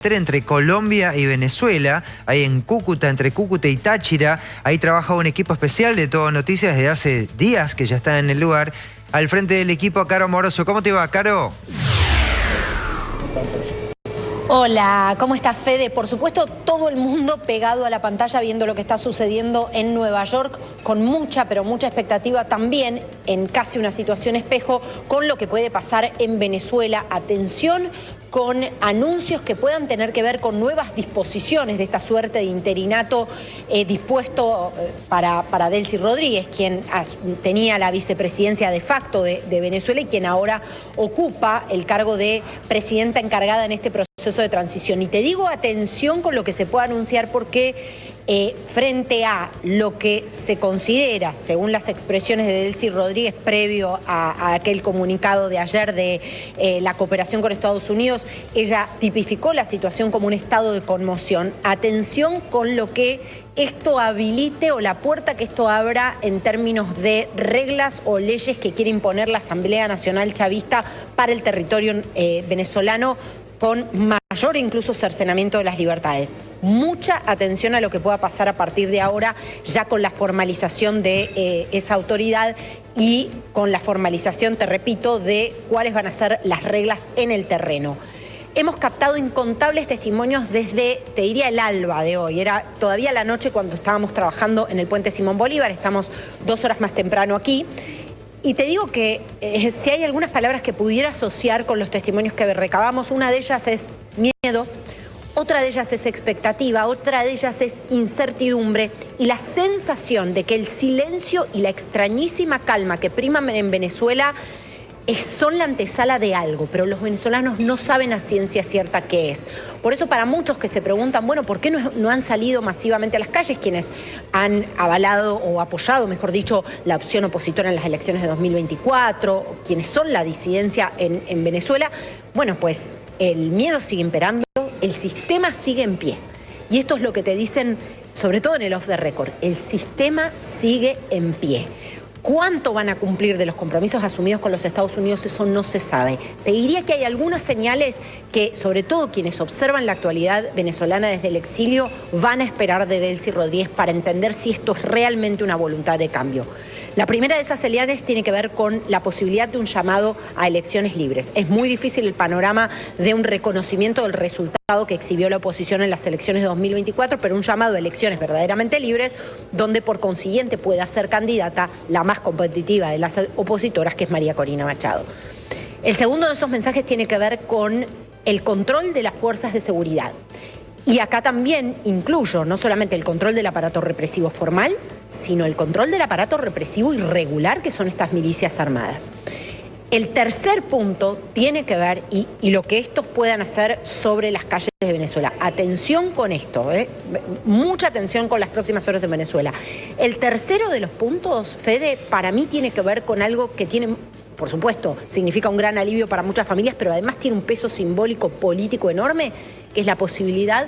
entre Colombia y Venezuela, ahí en Cúcuta, entre Cúcuta y Táchira. Ahí trabaja un equipo especial de Todo Noticias desde hace días que ya está en el lugar. Al frente del equipo, Caro Moroso. ¿Cómo te va, Caro? Hola, ¿cómo estás, Fede? Por supuesto, todo el mundo pegado a la pantalla viendo lo que está sucediendo en Nueva York, con mucha, pero mucha expectativa también en casi una situación espejo con lo que puede pasar en Venezuela. Atención con anuncios que puedan tener que ver con nuevas disposiciones de esta suerte de interinato dispuesto para Delcy Rodríguez, quien tenía la vicepresidencia de facto de Venezuela y quien ahora ocupa el cargo de presidenta encargada en este proceso de transición. Y te digo atención con lo que se puede anunciar porque frente a lo que se considera, según las expresiones de Delcy Rodríguez previo a aquel comunicado de ayer de la cooperación con Estados Unidos, ella tipificó la situación como un estado de conmoción. Atención con lo que esto habilite o la puerta que esto abra en términos de reglas o leyes que quiere imponer la Asamblea Nacional Chavista para el territorio venezolano, con mayor incluso cercenamiento de las libertades. Mucha atención a lo que pueda pasar a partir de ahora, ya con la formalización de esa autoridad y con la formalización, te repito, de cuáles van a ser las reglas en el terreno. Hemos captado incontables testimonios desde, te diría, el alba de hoy. Era todavía la noche cuando estábamos trabajando en el puente Simón Bolívar, estamos 2 horas más temprano aquí. Y te digo que si hay algunas palabras que pudiera asociar con los testimonios que recabamos, una de ellas es miedo, otra de ellas es expectativa, otra de ellas es incertidumbre y la sensación de que el silencio y la extrañísima calma que priman en Venezuela son la antesala de algo, pero los venezolanos no saben a ciencia cierta qué es. Por eso para muchos que se preguntan, bueno, ¿por qué no han salido masivamente a las calles quienes han avalado o apoyado, mejor dicho, la opción opositora en las elecciones de 2024, quienes son la disidencia en Venezuela? Bueno, pues el miedo sigue imperando, el sistema sigue en pie. Y esto es lo que te dicen, sobre todo en el off the record, el sistema sigue en pie. ¿Cuánto van a cumplir de los compromisos asumidos con los Estados Unidos? Eso no se sabe. Te diría que hay algunas señales que, sobre todo quienes observan la actualidad venezolana desde el exilio, van a esperar de Delcy Rodríguez para entender si esto es realmente una voluntad de cambio. La primera de esas señales tiene que ver con la posibilidad de un llamado a elecciones libres. Es muy difícil el panorama de un reconocimiento del resultado que exhibió la oposición en las elecciones de 2024, pero un llamado a elecciones verdaderamente libres, donde por consiguiente pueda ser candidata la más competitiva de las opositoras, que es María Corina Machado. El segundo de esos mensajes tiene que ver con el control de las fuerzas de seguridad. Y acá también incluyo no solamente el control del aparato represivo formal, sino el control del aparato represivo irregular que son estas milicias armadas. El tercer punto tiene que ver, y lo que estos puedan hacer sobre las calles de Venezuela. Atención con esto, mucha atención con las próximas horas en Venezuela. El tercero de los puntos, Fede, para mí tiene que ver con algo que tiene, por supuesto, significa un gran alivio para muchas familias, pero además tiene un peso simbólico político enorme, que es la posibilidad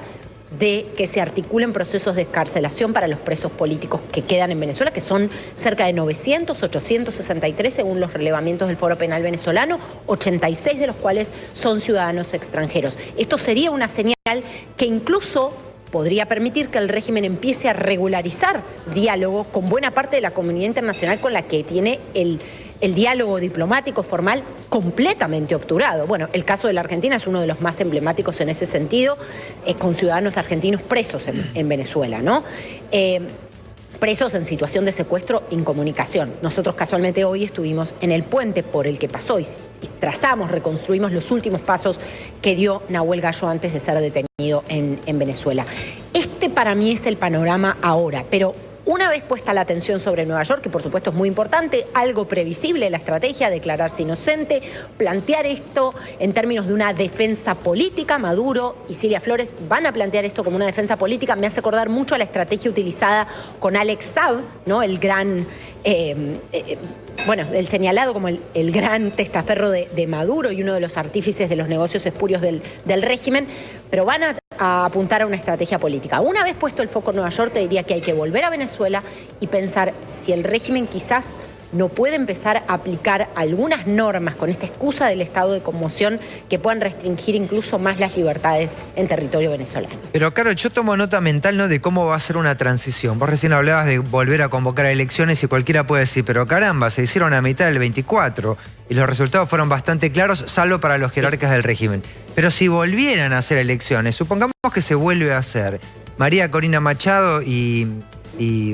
de que se articulen procesos de excarcelación para los presos políticos que quedan en Venezuela, que son cerca de 900, 863 según los relevamientos del Foro Penal venezolano, 86 de los cuales son ciudadanos extranjeros. Esto sería una señal que incluso podría permitir que el régimen empiece a regularizar diálogo con buena parte de la comunidad internacional con la que tiene el diálogo diplomático formal completamente obturado. Bueno, el caso de la Argentina es uno de los más emblemáticos en ese sentido, con ciudadanos argentinos presos en Venezuela, ¿no? Presos en situación de secuestro, incomunicación. Nosotros casualmente hoy estuvimos en el puente por el que pasó y trazamos, reconstruimos los últimos pasos que dio Nahuel Gallo antes de ser detenido en Venezuela. Este para mí es el panorama ahora, pero una vez puesta la atención sobre Nueva York, que por supuesto es muy importante, algo previsible, la estrategia, declararse inocente, plantear esto en términos de una defensa política. Maduro y Cilia Flores van a plantear esto como una defensa política. Me hace acordar mucho a la estrategia utilizada con Alex Saab, ¿no? El gran, el señalado como el gran testaferro de Maduro y uno de los artífices de los negocios espurios del régimen, pero van a apuntar a una estrategia política. Una vez puesto el foco en Nueva York, te diría que hay que volver a Venezuela y pensar si el régimen quizás no puede empezar a aplicar algunas normas con esta excusa del estado de conmoción que puedan restringir incluso más las libertades en territorio venezolano. Pero claro, yo tomo nota mental, ¿no?, de cómo va a ser una transición. Vos recién hablabas de volver a convocar a elecciones y cualquiera puede decir, pero caramba, se hicieron a mitad del 24 y los resultados fueron bastante claros, salvo para los jerarcas del régimen. Pero si volvieran a hacer elecciones, supongamos que se vuelve a hacer, María Corina Machado y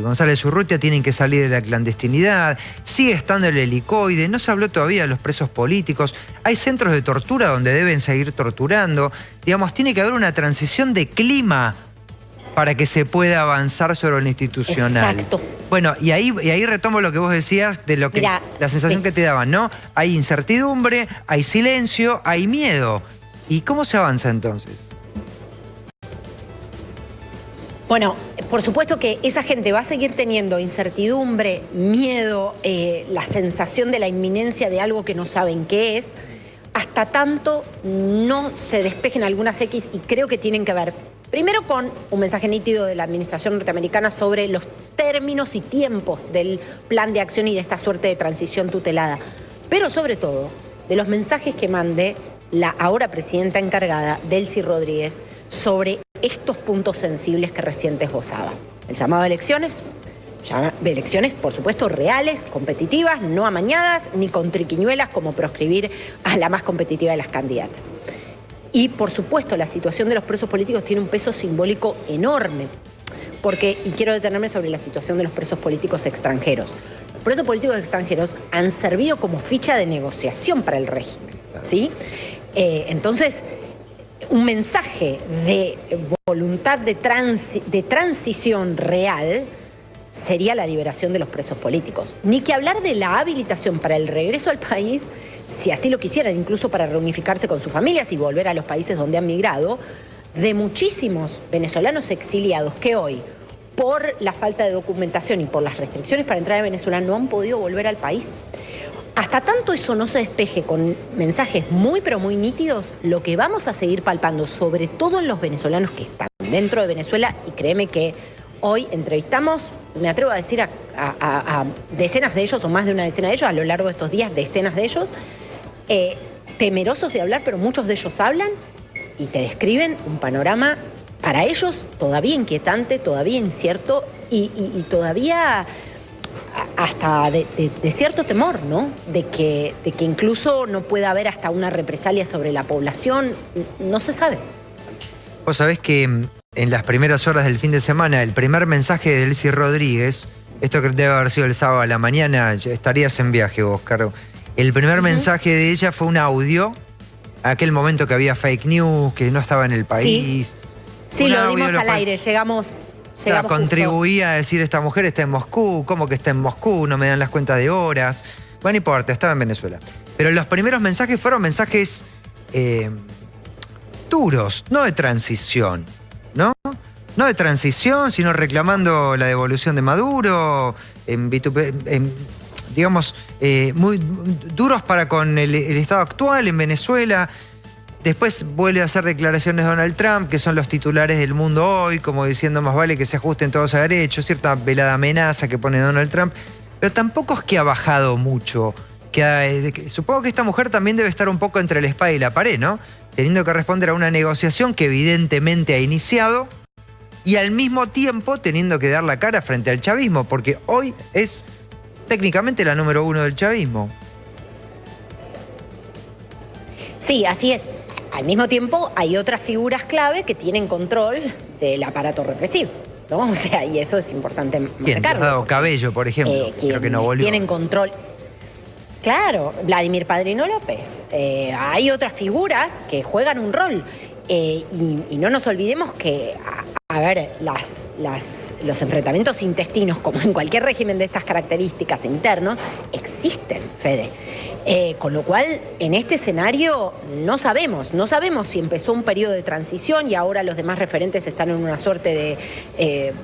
González Urrutia tienen que salir de la clandestinidad, sigue estando el helicoide, no se habló todavía de los presos políticos, hay centros de tortura donde deben seguir torturando, digamos, tiene que haber una transición de clima para que se pueda avanzar sobre lo institucional. Exacto. Bueno, y ahí retomo lo que vos decías, de lo que la sensación que te daban, ¿no? Hay incertidumbre, hay silencio, hay miedo. ¿Y cómo se avanza entonces? Bueno, por supuesto que esa gente va a seguir teniendo incertidumbre, miedo, la sensación de la inminencia de algo que no saben qué es, hasta tanto no se despejen algunas X, y creo que tienen que ver primero con un mensaje nítido de la administración norteamericana sobre los términos y tiempos del plan de acción y de esta suerte de transición tutelada, pero sobre todo de los mensajes que mande la ahora presidenta encargada, Delcy Rodríguez, sobre estos puntos sensibles que recién te esbozaba. El llamado a elecciones, por supuesto, reales, competitivas, no amañadas, ni con triquiñuelas como proscribir a la más competitiva de las candidatas. Y, por supuesto, la situación de los presos políticos tiene un peso simbólico enorme, y quiero detenerme sobre la situación de los presos políticos extranjeros. Los presos políticos extranjeros han servido como ficha de negociación para el régimen, ¿sí? Entonces, un mensaje de voluntad de transición real sería la liberación de los presos políticos. Ni que hablar de la habilitación para el regreso al país, si así lo quisieran, incluso para reunificarse con sus familias y volver a los países donde han migrado, de muchísimos venezolanos exiliados que hoy, por la falta de documentación y por las restricciones para entrar a Venezuela, no han podido volver al país. Hasta tanto eso no se despeje con mensajes muy pero muy nítidos, lo que vamos a seguir palpando, sobre todo en los venezolanos que están dentro de Venezuela, y créeme que hoy entrevistamos, me atrevo a decir, a decenas de ellos, o más de una decena de ellos, a lo largo de estos días, decenas de ellos, temerosos de hablar, pero muchos de ellos hablan y te describen un panorama para ellos todavía inquietante, todavía incierto y todavía hasta de cierto temor, ¿no? De que incluso no pueda haber hasta una represalia sobre la población, no se sabe. Vos sabés que en las primeras horas del fin de semana, el primer mensaje de Delcy Rodríguez, esto que debe haber sido el sábado a la mañana, estarías en viaje vos, Caro. El primer mensaje de ella fue un audio, aquel momento que había fake news, que no estaba en el país. Sí, lo dimos al aire, llegamos contribuía a decir, esta mujer está en Moscú, ¿cómo que está en Moscú? No me dan las cuentas de horas. Bueno, no importa, estaba en Venezuela. Pero los primeros mensajes fueron mensajes duros, no de transición, ¿no? No de transición, sino reclamando la devolución de Maduro, digamos, muy duros para con el estado actual en Venezuela. Después vuelve a hacer declaraciones Donald Trump, que son los titulares del Mundo Hoy, como diciendo más vale que se ajusten todos a derecho, cierta velada amenaza que pone Donald Trump. Pero tampoco es que ha bajado mucho. Supongo que esta mujer también debe estar un poco entre la espada y la pared, ¿no? Teniendo que responder a una negociación que evidentemente ha iniciado y al mismo tiempo teniendo que dar la cara frente al chavismo, porque hoy es técnicamente la número 1 del chavismo. Sí, así es. Al mismo tiempo hay otras figuras clave que tienen control del aparato represivo, ¿no? O sea, y eso es importante marcarlo. Diosdado Cabello, por ejemplo, creo que no volvió. Tienen control. Claro, Vladimir Padrino López. Hay otras figuras que juegan un rol. Y no nos olvidemos que, a ver, los enfrentamientos intestinos, como en cualquier régimen de estas características internos, existen, Fede. Con lo cual, en este escenario no sabemos si empezó un periodo de transición y ahora los demás referentes están en una suerte de,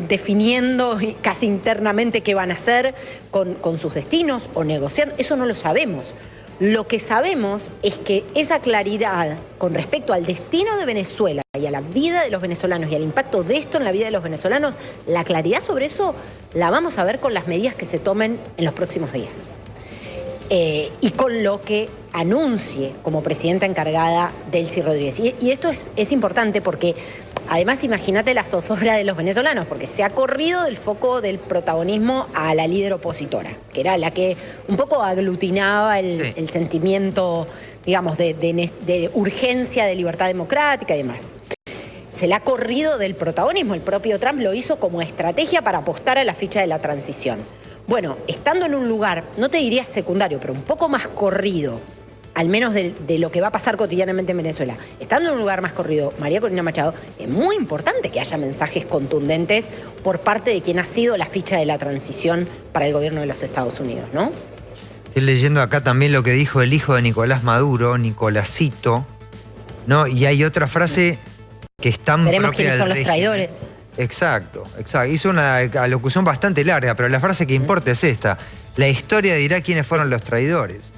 definiendo casi internamente qué van a hacer con sus destinos o negociando. Eso no lo sabemos. Lo que sabemos es que esa claridad con respecto al destino de Venezuela y a la vida de los venezolanos y al impacto de esto en la vida de los venezolanos, la claridad sobre eso la vamos a ver con las medidas que se tomen en los próximos días. Y con lo que anuncie como presidenta encargada Delcy Rodríguez. Y esto es importante porque, además, imagínate la zozobra de los venezolanos, porque se ha corrido del foco del protagonismo a la líder opositora, que era la que un poco aglutinaba el sentimiento, digamos, de urgencia, de libertad democrática y demás. Se le ha corrido del protagonismo. El propio Trump lo hizo como estrategia para apostar a la ficha de la transición. Bueno, estando en un lugar, no te diría secundario, pero un poco más corrido, al menos de lo que va a pasar cotidianamente en Venezuela, estando en un lugar más corrido, María Corina Machado, es muy importante que haya mensajes contundentes por parte de quien ha sido la ficha de la transición para el gobierno de los Estados Unidos, ¿no? Estoy leyendo acá también lo que dijo el hijo de Nicolás Maduro, Nicolásito, ¿no? Y hay otra frase que es tan Veremos propia quiénes son del los régimen. traidores. Exacto. Hizo una alocución bastante larga, pero la frase que importa es esta: la historia dirá quiénes fueron los traidores.